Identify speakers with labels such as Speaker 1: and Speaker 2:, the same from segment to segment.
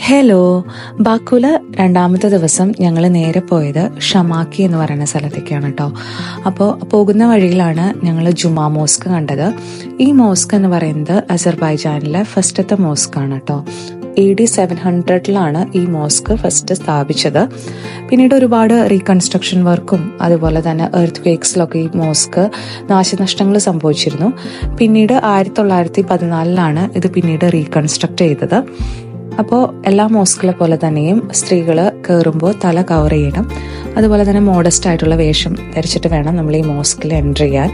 Speaker 1: Hello. Bakula രണ്ടാമത്തെ ദിവസം ഞങ്ങൾ നേരെ പോയത് ഷമാക്കി എന്ന് പറയുന്ന സ്ഥലത്തേക്കാണ് കേട്ടോ. അപ്പോൾ പോകുന്ന വഴിയിലാണ് ഞങ്ങൾ ജുമാ മോസ്ക് കണ്ടത്. ഈ മോസ്ക് എന്ന് പറയുന്നത് അസർബൈജാനിലെ ഫസ്റ്റത്തെ മോസ്ക് ആണ് കേട്ടോ. AD 700 ഈ മോസ്ക് ഫസ്റ്റ് സ്ഥാപിച്ചത്. പിന്നീട് ഒരുപാട് റീകൺസ്ട്രക്ഷൻ വർക്കും അതുപോലെ തന്നെ എർത്ത് ക്വേക്സിലൊക്കെ ഈ മോസ്ക് നാശനഷ്ടങ്ങൾ സംഭവിച്ചിരുന്നു. പിന്നീട് 1914 ഇത് പിന്നീട് റീകൺസ്ട്രക്ട് ചെയ്തത്. അപ്പോൾ എല്ലാ മോസ്കിലെ പോലെ തന്നെയും സ്ത്രീകൾ കയറുമ്പോൾ തല കവർ ചെയ്യണം. അതുപോലെ തന്നെ മോഡസ്റ്റ് ആയിട്ടുള്ള വേഷം ധരിച്ചിട്ട് വേണം നമ്മൾ ഈ മോസ്കിൽ എൻ്റർ ചെയ്യാൻ.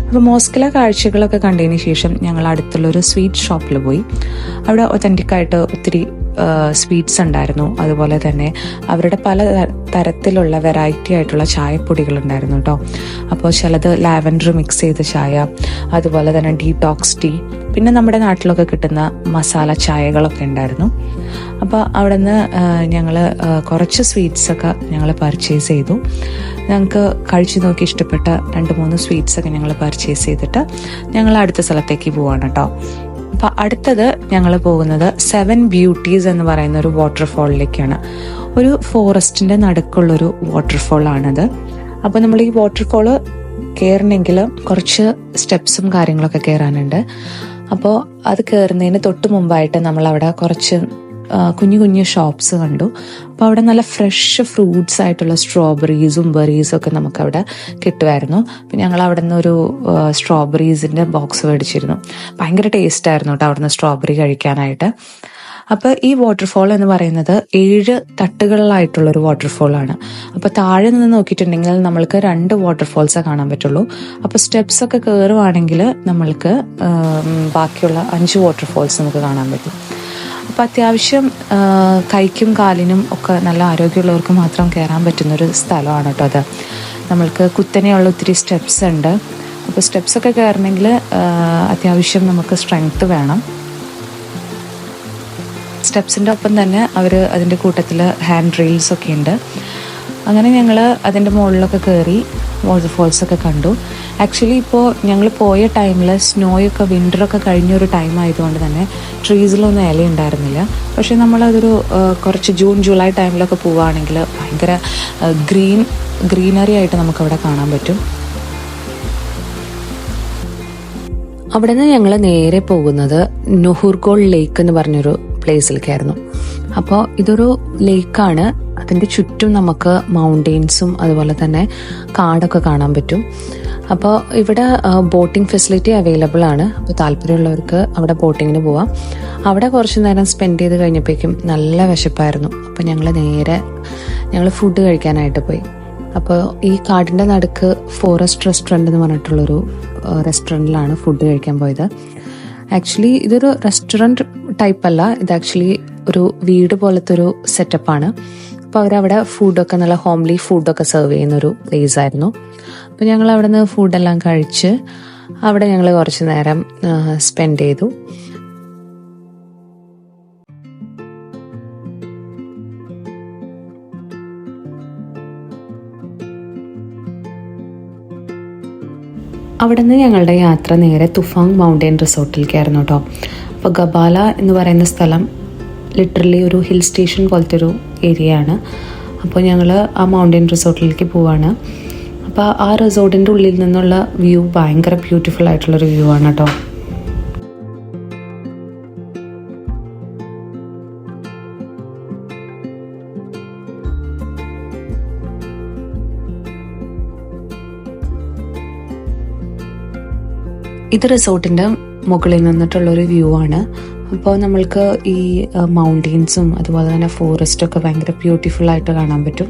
Speaker 1: അപ്പോൾ മോസ്കിലെ കാഴ്ചകളൊക്കെ കണ്ടതിന് ശേഷം ഞങ്ങൾ അടുത്തുള്ളൊരു സ്വീറ്റ് ഷോപ്പിൽ പോയി. അവിടെ ഒത്തൻറ്റിക്കായിട്ട് ഒത്തിരി സ്വീറ്റ്സ് ഉണ്ടായിരുന്നു. അതുപോലെ തന്നെ അവരുടെ പല തരത്തിലുള്ള വെറൈറ്റി ആയിട്ടുള്ള ചായപ്പൊടികൾ ഉണ്ടായിരുന്നു കേട്ടോ. അപ്പോൾ ചിലത് ലാവൻഡർ മിക്സ് ചെയ്ത ചായ, അതുപോലെ തന്നെ ഡീടോക്സ് ടീ, പിന്നെ നമ്മുടെ നാട്ടിലൊക്കെ കിട്ടുന്ന മസാല ചായകളൊക്കെ ഉണ്ടായിരുന്നു. അപ്പോൾ അവിടെ നിന്ന് ഞങ്ങൾ കുറച്ച് സ്വീറ്റ്സൊക്കെ ഞങ്ങൾ പർച്ചേസ് ചെയ്തു. ഞങ്ങൾക്ക് കഴിച്ചു നോക്കി ഇഷ്ടപ്പെട്ട 2-3 സ്വീറ്റ്സൊക്കെ ഞങ്ങൾ പർച്ചേസ് ചെയ്തിട്ട് ഞങ്ങൾ അടുത്ത സ്ഥലത്തേക്ക് പോവാണ് കേട്ടോ. അപ്പൊ അടുത്തത് ഞങ്ങൾ പോകുന്നത് 7 ബ്യൂട്ടീസ് എന്ന് പറയുന്ന ഒരു വാട്ടർഫോളിലേക്കാണ്. ഒരു ഫോറസ്റ്റിന്റെ നടുക്കുള്ളൊരു വാട്ടർഫോൾ ആണത്. അപ്പൊ നമ്മൾ ഈ വാട്ടർഫോള് കയറണമെങ്കിൽ കുറച്ച് സ്റ്റെപ്സും കാര്യങ്ങളൊക്കെ കയറാനുണ്ട്. അപ്പോൾ അത് കയറുന്നതിന് തൊട്ട് മുമ്പായിട്ട് നമ്മൾ അവിടെ കുറച്ച് കുഞ്ഞു കുഞ്ഞു ഷോപ്സ് കണ്ടു. അപ്പോൾ അവിടെ നല്ല ഫ്രഷ് ഫ്രൂട്ട്സ് ആയിട്ടുള്ള സ്ട്രോബെറീസും ബെറീസും ഒക്കെ നമുക്കവിടെ കിട്ടുമായിരുന്നു. അപ്പം ഞങ്ങൾ അവിടെ നിന്ന് ഒരു സ്ട്രോബെറീസിൻ്റെ ബോക്സ് മേടിച്ചിരുന്നു. ഭയങ്കര ടേസ്റ്റ് ആയിരുന്നു കേട്ടോ അവിടെ നിന്ന് സ്ട്രോബെറി കഴിക്കാനായിട്ട്. അപ്പോൾ ഈ വാട്ടർഫോൾ എന്ന് പറയുന്നത് 7 തട്ടുകളിലായിട്ടുള്ളൊരു വാട്ടർഫോളാണ്. അപ്പോൾ താഴെ നിന്ന് നോക്കിയിട്ടുണ്ടെങ്കിൽ നമ്മൾക്ക് 2 വാട്ടർഫോൾസേ കാണാൻ പറ്റുള്ളൂ. അപ്പോൾ സ്റ്റെപ്സ് ഒക്കെ കയറുവാണെങ്കിൽ നമ്മൾക്ക് ബാക്കിയുള്ള 5 വാട്ടർഫോൾസ് നമുക്ക് കാണാൻ പറ്റും. അപ്പോൾ അത്യാവശ്യം കൈക്കും കാലിനും ഒക്കെ നല്ല ആരോഗ്യമുള്ളവർക്ക് മാത്രം കയറാൻ പറ്റുന്നൊരു സ്ഥലമാണ് കേട്ടോ അത്. നമ്മൾക്ക് കുത്തനെയുള്ള ഒത്തിരി സ്റ്റെപ്സ് ഉണ്ട്. അപ്പോൾ സ്റ്റെപ്സൊക്കെ കയറണമെങ്കിൽ അത്യാവശ്യം നമുക്ക് സ്ട്രെങ്ത് വേണം. സ്റ്റെപ്സിൻ്റെ ഒപ്പം തന്നെ അവർ അതിൻ്റെ കൂട്ടത്തിൽ ഹാൻഡ് റെയിൽസ് ഒക്കെ ഉണ്ട്. അങ്ങനെ ഞങ്ങൾ അതിൻ്റെ മുകളിലൊക്കെ കയറി വാട്ടർഫോൾസൊക്കെ കണ്ടു. ആക്ച്വലി ഇപ്പോൾ ഞങ്ങൾ പോയ ടൈമിൽ സ്നോയൊക്കെ വിൻ്ററൊക്കെ കഴിഞ്ഞൊരു ടൈം ആയതുകൊണ്ട് തന്നെ ട്രീസിലൊന്നും ഇല ഉണ്ടായിരുന്നില്ല. പക്ഷേ നമ്മളതൊരു കുറച്ച് ജൂൺ ജൂലൈ ടൈമിലൊക്കെ പോവുകയാണെങ്കിൽ ഭയങ്കര ഗ്രീനറി ആയിട്ട് നമുക്കവിടെ കാണാൻ പറ്റും. അവിടെ നിന്ന് ഞങ്ങൾ നേരെ പോകുന്നത് നുഹുർഗോൾ ലേക്ക് എന്ന് പറഞ്ഞൊരു പ്ലേസിലേക്കായിരുന്നു. അപ്പോൾ ഇതൊരു ലേക്കാണ്. അതിൻ്റെ ചുറ്റും നമുക്ക് മൗണ്ടെയിൻസും അതുപോലെ തന്നെ കാടൊക്കെ കാണാൻ പറ്റും. അപ്പോൾ ഇവിടെ ബോട്ടിംഗ് ഫെസിലിറ്റി അവൈലബിൾ ആണ്. അപ്പോൾ താല്പര്യമുള്ളവർക്ക് അവിടെ ബോട്ടിങ്ങിന് പോവാം. അവിടെ കുറച്ച് നേരം സ്പെൻഡ് ചെയ്ത് കഴിഞ്ഞപ്പോഴേക്കും നല്ല വിശപ്പായിരുന്നു. അപ്പോൾ ഞങ്ങൾ ഫുഡ് കഴിക്കാനായിട്ട് പോയി. അപ്പോൾ ഈ കാടിൻ്റെ നടുക്ക് ഫോറസ്റ്റ് റെസ്റ്റോറൻറ്റ് എന്ന് പറഞ്ഞിട്ടുള്ളൊരു റെസ്റ്റോറൻറ്റിലാണ് ഫുഡ് കഴിക്കാൻ പോയത്. ആക്ച്വലി ഇതൊരു റെസ്റ്റോറൻറ്റ് ടൈപ്പ് അല്ല, ഇത് ആക്ച്വലി ഒരു വീട് പോലത്തെ ഒരു സെറ്റപ്പാണ്. അപ്പോൾ അവരവിടെ ഫുഡൊക്കെ നല്ല ഹോംലി ഫുഡൊക്കെ സെർവ് ചെയ്യുന്നൊരു പ്ലേസ് ആയിരുന്നു. അപ്പോൾ ഞങ്ങൾ അവിടെ നിന്ന് ഫുഡെല്ലാം കഴിച്ച് അവിടെ ഞങ്ങൾ കുറച്ച് നേരം സ്പെൻഡ് ചെയ്തു. അവിടെ നിന്ന് ഞങ്ങളുടെ യാത്ര നേരെ തുഫാങ് മൗണ്ടെയിൻ റിസോർട്ടിലേക്കായിരുന്നു കേട്ടോ. അപ്പോൾ ഗബാല എന്ന് പറയുന്ന സ്ഥലം ലിറ്ററലി ഒരു ഹിൽ സ്റ്റേഷൻ പോലത്തെ ഒരു ഏരിയ ആണ്. അപ്പോൾ ഞങ്ങൾ ആ മൗണ്ടെയിൻ റിസോർട്ടിലേക്ക് പോവാണ്. അപ്പോൾ ആ റിസോർട്ടിൻ്റെ ഉള്ളിൽ നിന്നുള്ള വ്യൂ ഭയങ്കര ബ്യൂട്ടിഫുൾ ആയിട്ടുള്ളൊരു വ്യൂ ആണ് കേട്ടോ. ഇത് റിസോർട്ടിൻ്റെ മുകളിൽ നിന്നിട്ടുള്ളൊരു വ്യൂ ആണ്. അപ്പോൾ നമ്മൾക്ക് ഈ മൗണ്ടെയിൻസും അതുപോലെ തന്നെ ഫോറസ്റ്റൊക്കെ ഭയങ്കര ബ്യൂട്ടിഫുൾ ആയിട്ട് കാണാൻ പറ്റും.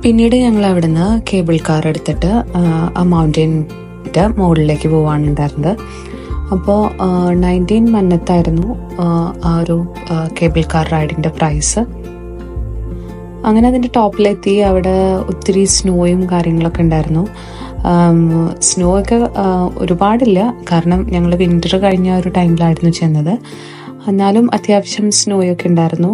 Speaker 1: പിന്നീട് ഞങ്ങൾ അവിടെ നിന്ന് കേബിൾ കാർ എടുത്തിട്ട് ആ മൗണ്ടെയിൻ്റെ മുകളിലേക്ക് പോവാണ് ഉണ്ടായിരുന്നത്. അപ്പോൾ 19 മന്നത്തായിരുന്നു ആ ഒരു കേബിൾ കാർ റൈഡിൻ്റെ പ്രൈസ്. അങ്ങനെ അതിൻ്റെ ടോപ്പിലെത്തി. അവിടെ ഒത്തിരി സ്നോയും കാര്യങ്ങളൊക്കെ ഉണ്ടായിരുന്നു. സ്നോ ഒക്കെ ഒരുപാടില്ല, കാരണം ഞങ്ങൾ വിൻ്റർ കഴിഞ്ഞ ഒരു ടൈമിലായിരുന്നു ചെന്നത്. എന്നാലും അത്യാവശ്യം സ്നോയൊക്കെ ഉണ്ടായിരുന്നു.